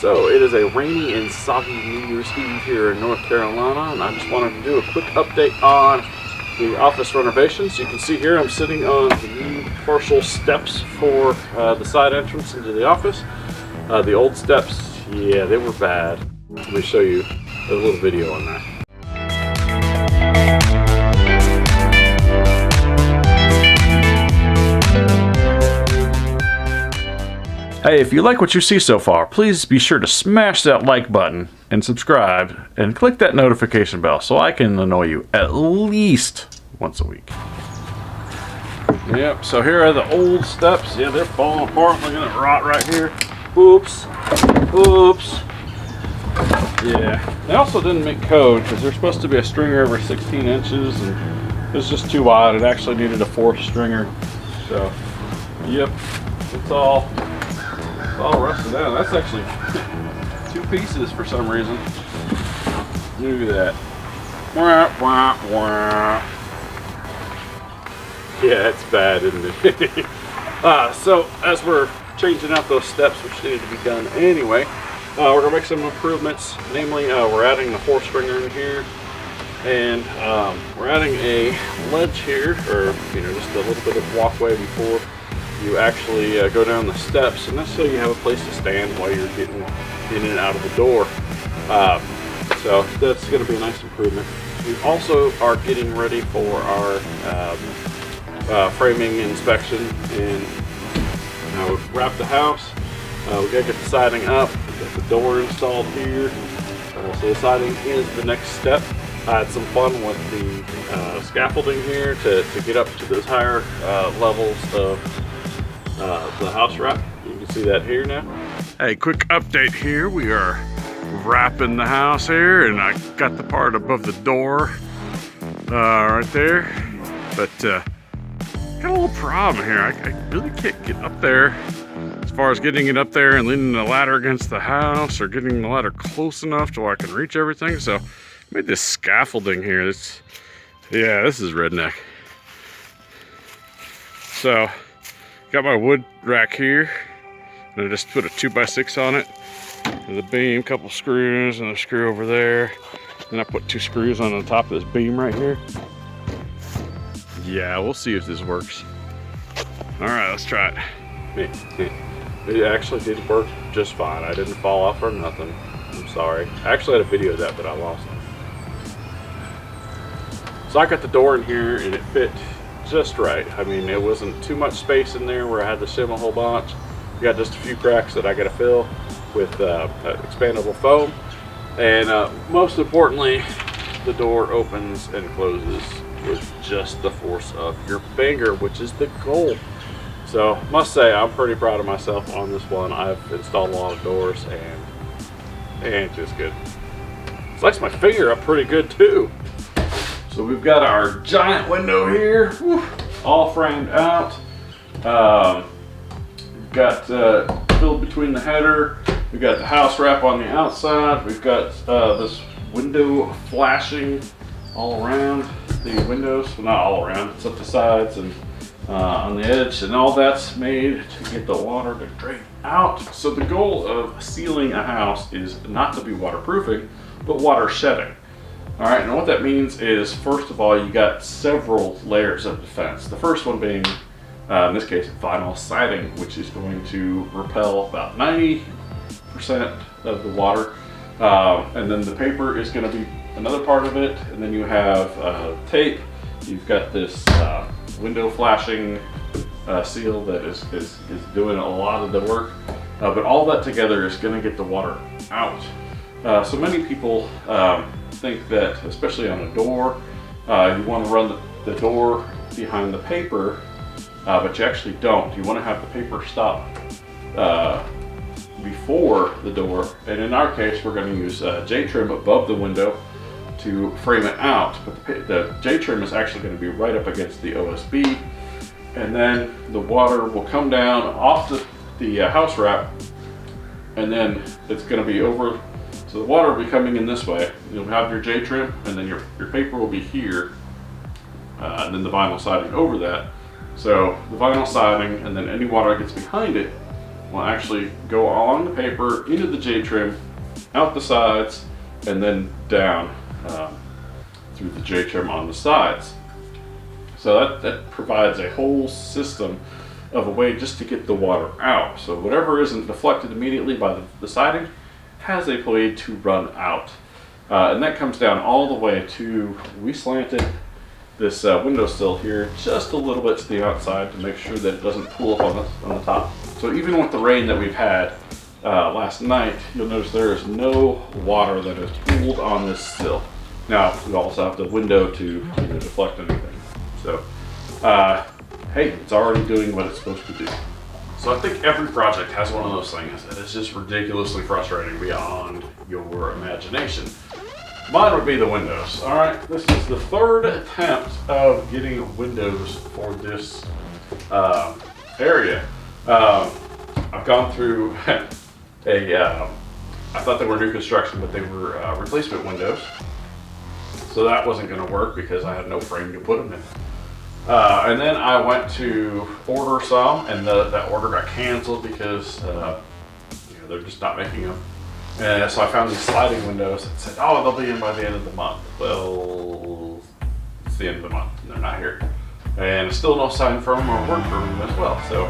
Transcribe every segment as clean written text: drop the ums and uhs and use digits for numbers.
So it is a rainy and soggy New Year's Eve here in North Carolina, and I just wanted to do a quick update on the office renovations. You can see here I'm sitting on the new partial steps for the side entrance into the office. The old steps, yeah, they were bad. Let me show you a little video on that. Hey, if you like what you see so far, please be sure to smash that like button and subscribe and click that notification bell so I can annoy you at least once a week. Yep, so here are the old steps. Yeah, they're falling apart. Look at it rot right here. Oops. Oops. Yeah, they also didn't make code because they're supposed to be a stringer over 16 inches and it was just too wide. It actually needed a 4th stringer. So, yep, it's all rusted out. That's actually 2 pieces for some reason. Look at that. Wah, wah, wah. Yeah, it's bad, isn't it? So as we're changing out those steps, which need to be done anyway, we're gonna make some improvements. Namely, we're adding the 4th stringer in here, and we're adding a ledge here, or just a little bit of walkway before you actually go down the steps, and that's so you have a place to stand while you're getting in and out of the door. So that's going to be a nice improvement. We also are getting ready for our framing inspection, and we've wrapped the house. We got to get the siding up. We got the door installed here. So the siding is the next step. I had some fun with the scaffolding here to get up to those higher levels of the house wrap. You can see that here now. Hey, quick update here. We are wrapping the house here, and I got the part above the door right there. But got a little problem here. I really can't get up there. As far as getting it up there and leaning the ladder against the house, or getting the ladder close enough to where I can reach everything. So I made this scaffolding here. This is redneck. So got my wood rack here, and I just put a 2x6 on it, and the beam, couple screws, and a screw over there. Then I put 2 screws on the top of this beam right here. Yeah, we'll see if this works. All right, let's try it. It actually did work just fine. I didn't fall off or nothing. I'm sorry. I actually had a video of that, but I lost it. So I got the door in here, and it fit just right. I mean, it wasn't too much space in there where I had to shim a whole bunch. We got just a few cracks that I got to fill with expandable foam, and most importantly, the door opens and closes with just the force of your finger, which is the goal. So must say, I'm pretty proud of myself on this one. I've installed a lot of doors, and just good. It likes my finger up pretty good too. So we've got our giant window here, all framed out. We've got filled between the header. We've got the house wrap on the outside. We've got this window flashing all around the windows. Well, not all around, it's up the sides and on the edge, and all that's made to get the water to drain out. So the goal of sealing a house is not to be waterproofing, but water shedding. All right, and what that means is, first of all, you got several layers of defense. The first one being, in this case, vinyl siding, which is going to repel about 90% of the water. And then the paper is going to be another part of it. And then you have tape. You've got this window flashing seal that is doing a lot of the work. But all that together is going to get the water out. So many people think that, especially on a door, you want to run the door behind the paper, but you actually don't. You want to have the paper stop before the door, and in our case we're going to use J-trim above the window to frame it out, but the J-trim is actually going to be right up against the OSB, and then the water will come down off the house wrap, and then it's going to be over. So the water will be coming in this way. You'll have your J-trim, and then your paper will be here, and then the vinyl siding over that. So the vinyl siding, and then any water that gets behind it will actually go along the paper, into the J-trim, out the sides, and then down through the J-trim on the sides. So that provides a whole system of a way just to get the water out. So whatever isn't deflected immediately by the siding has a way to run out. And that comes down all the way to, we slanted this windowsill here just a little bit to the outside to make sure that it doesn't pool up on the top. So even with the rain that we've had last night, you'll notice there is no water that has pooled on this sill. Now, we also have the window to deflect anything. So, hey, it's already doing what it's supposed to do. So I think every project has one of those things that is just ridiculously frustrating beyond your imagination. Mine would be the windows. All right, this is the third attempt of getting windows for this area. I've gone through I thought they were new construction, but they were replacement windows. So that wasn't going to work because I had no frame to put them in. And then I went to order some, and that order got canceled because they're just not making them. And so I found these sliding windows that said, oh, they'll be in by the end of the month. Well, it's the end of the month, and they're not here. And still no sign from them or word from them as well. So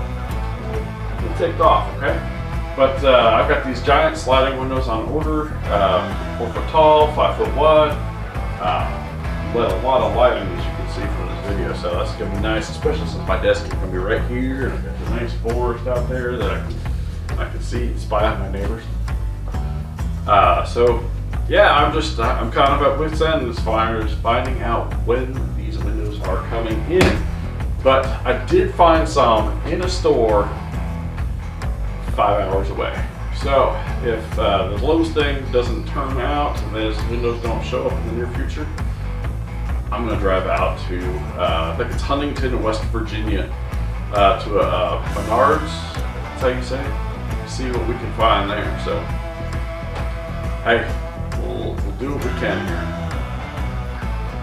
it ticked off, okay? But I've got these giant sliding windows on order, 4 foot tall, 5 foot wide. Let a lot of light in, as you can see from this video, so that's gonna be nice, especially since my desk is gonna be right here, and I've got the nice forest out there that I can see and spy on my neighbors. So yeah, I'm kind of at wit's end as far as finding out when these windows are coming in. But I did find some in a store 5 hours away. So if the Lowe's thing doesn't turn out and those windows don't show up in the near future, I'm gonna drive out to, I think it's Huntington, West Virginia, to a Menards, that's how you say it, see what we can find there. So, hey, we'll do what we can here.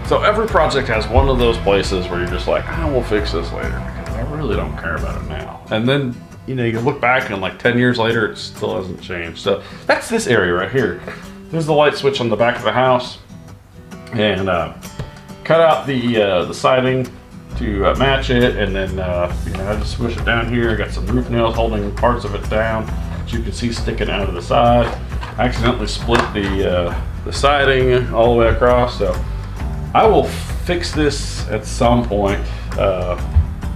So every project has one of those places where you're just like, we'll fix this later because I really don't care about it now. And then, you can look back and like 10 years later, it still hasn't changed. So that's this area right here. There's the light switch on the back of the house, and cut out the siding to match it, and then I just squish it down here. I got some roof nails holding parts of it down, which you can see sticking out of the side. I accidentally split the siding all the way across, so I will fix this at some point.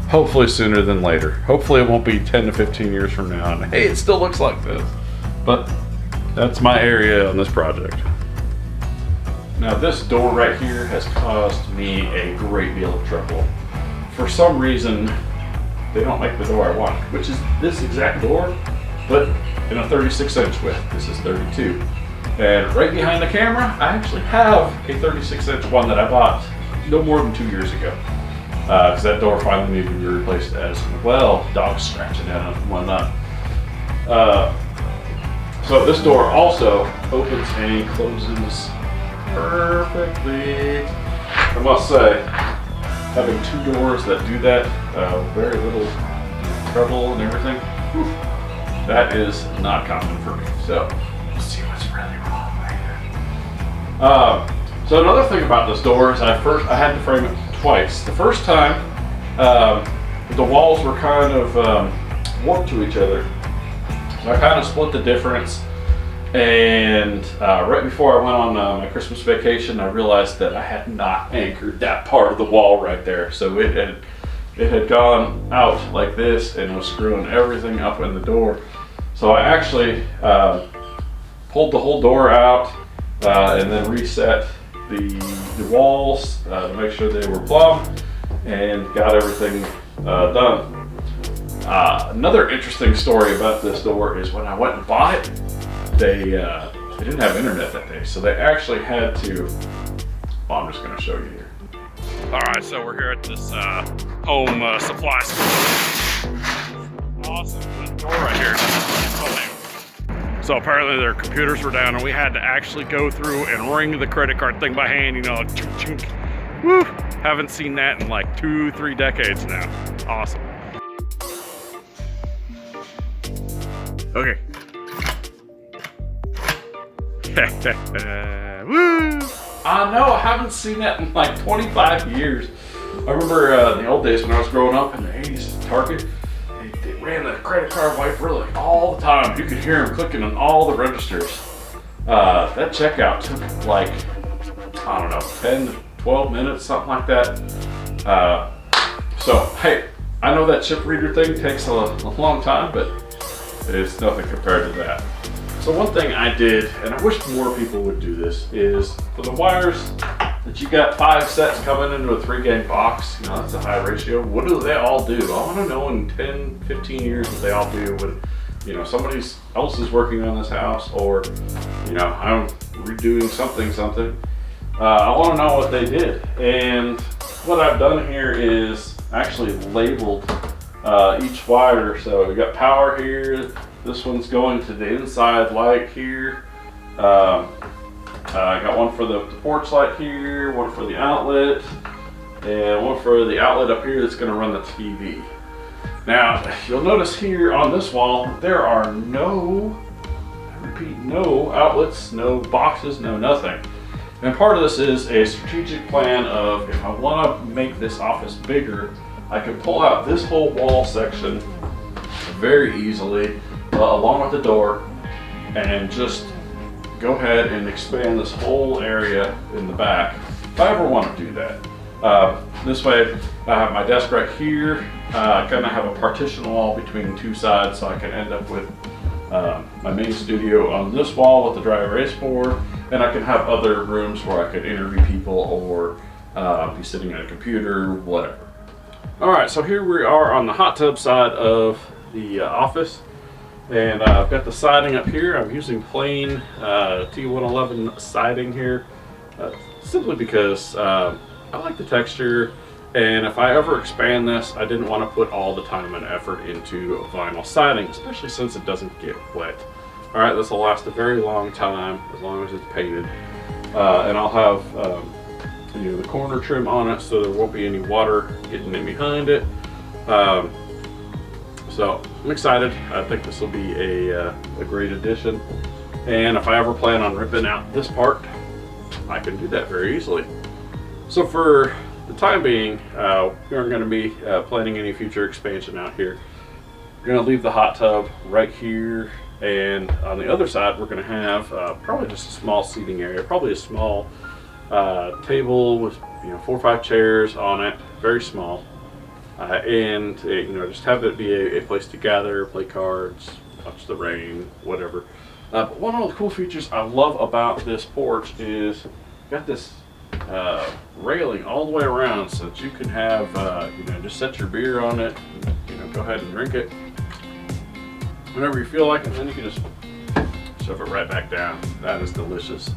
Hopefully sooner than later. Hopefully it won't be 10 to 15 years from now, and hey, it still looks like this. But that's my area on this project. Now this door right here has caused me a great deal of trouble. For some reason, they don't make the door I want, which is this exact door, but in a 36-inch width. This is 32. And right behind the camera, I actually have a 36-inch one that I bought no more than 2 years ago. Because that door finally needed to be replaced as well. Dogs scratching at it and whatnot. So this door also opens and closes perfectly. I must say, having 2 doors that do that, very little trouble and everything, whew, that is not common for me. So let's see what's really wrong right here. So another thing about this door is I had to frame it twice. The first time, the walls were kind of warped to each other. So I kind of split the difference. And right before I went on my Christmas vacation, I realized that I had not anchored that part of the wall right there. So it had gone out like this and was screwing everything up in the door. So I actually pulled the whole door out and then reset the walls to make sure they were plumb and got everything done. Another interesting story about this door is when I went and bought it, they didn't have internet that day, so they actually had to, I'm just going to show you here. All right, so we're here at this home supply store. Awesome, this door right here. So apparently their computers were down and we had to actually go through and ring the credit card thing by hand, chink, chink. Woo! Haven't seen that in like 2-3 decades now. Awesome. Okay. Woo! I know, I haven't seen that in like 25 years. I remember in the old days when I was growing up in the 80s at Target, they ran the credit card wiper like all the time. You could hear them clicking on all the registers. That checkout took like, I don't know, 10 to 12 minutes, something like that. So, hey, I know that chip reader thing takes a long time, but it's nothing compared to that. So one thing I did, and I wish more people would do this, is for the wires that you got 5 sets coming into a 3-gang box, you know, that's a high ratio. What do they all do? I want to know in 10, 15 years what they all do when, you know, somebody else is working on this house, or, you know, I'm redoing something. I want to know what they did. And what I've done here is actually labeled each wire. So we got power here. This one's going to the inside light here. I got one for the porch light here, one for the outlet, and one for the outlet up here that's going to run the TV. Now, you'll notice here on this wall, there are no, I repeat, no outlets, no boxes, no nothing. And part of this is a strategic plan of, if I want to make this office bigger, I can pull out this whole wall section very easily, along with the door, and just go ahead and expand this whole area in the back, if I ever want to do that. This way, I have my desk right here. I kind of have a partition wall between 2 sides, so I can end up with my main studio on this wall with the dry erase board, and I can have other rooms where I could interview people or be sitting at a computer, whatever. All right, so here we are on the hot tub side of the office, and I've got the siding up here. I'm using plain T111 siding here, simply because I like the texture, and if I ever expand this, I didn't want to put all the time and effort into vinyl siding, especially since it doesn't get wet. All right, this will last a very long time, as long as it's painted. And I'll have you know, the corner trim on it, so there won't be any water getting in behind it. So I'm excited. I think this will be a great addition. And if I ever plan on ripping out this part, I can do that very easily. So for the time being, we aren't going to be planning any future expansion out here. We're going to leave the hot tub right here, and on the other side we're going to have probably just a small seating area, probably a small table with, you know, 4 or 5 chairs on it, very small, and you know, just have it be a place to gather, play cards, watch the rain, whatever. But one of the cool features I love about this porch is got this railing all the way around, so that you can have you know, just set your beer on it, and, you know, go ahead and drink it whenever you feel like it, and then you can just shove it right back down. That is delicious.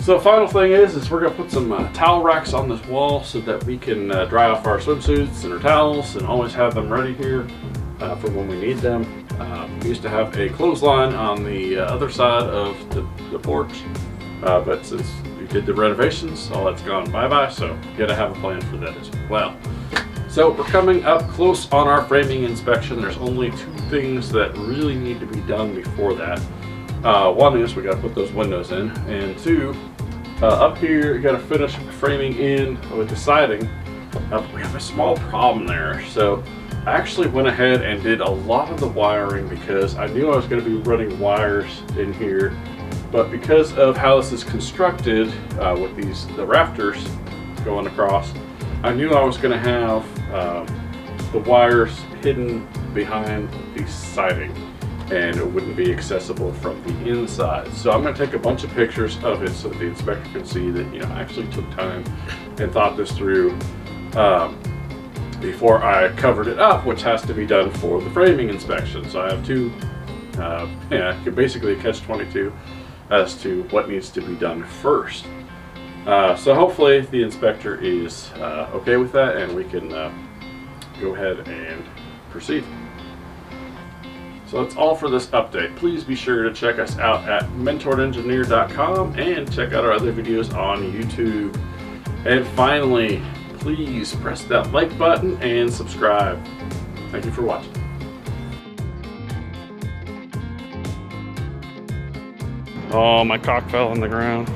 So the final thing is we're going to put some towel racks on this wall so that we can dry off our swimsuits and our towels and always have them ready here for when we need them. We used to have a clothesline on the other side of the porch, but since we did the renovations, all that's gone bye-bye, so we got to have a plan for that as well. So we're coming up close on our framing inspection. There's only 2 things that really need to be done before that. One is we got to put those windows in, and 2, up here you got to finish framing in with the siding. We have a small problem there, so I actually went ahead and did a lot of the wiring because I knew I was going to be running wires in here, but because of how this is constructed with the rafters going across, I knew I was going to have the wires hidden behind the siding, and it wouldn't be accessible from the inside. So I'm going to take a bunch of pictures of it so that the inspector can see that, you know, I actually took time and thought this through before I covered it up, which has to be done for the framing inspection. So I have 2, basically a catch-22 as to what needs to be done first. So hopefully the inspector is okay with that, and we can go ahead and proceed. So that's all for this update. Please be sure to check us out at mentoredengineer.com and check out our other videos on YouTube. And finally, please press that like button and subscribe. Thank you for watching. Oh, my cock fell on the ground.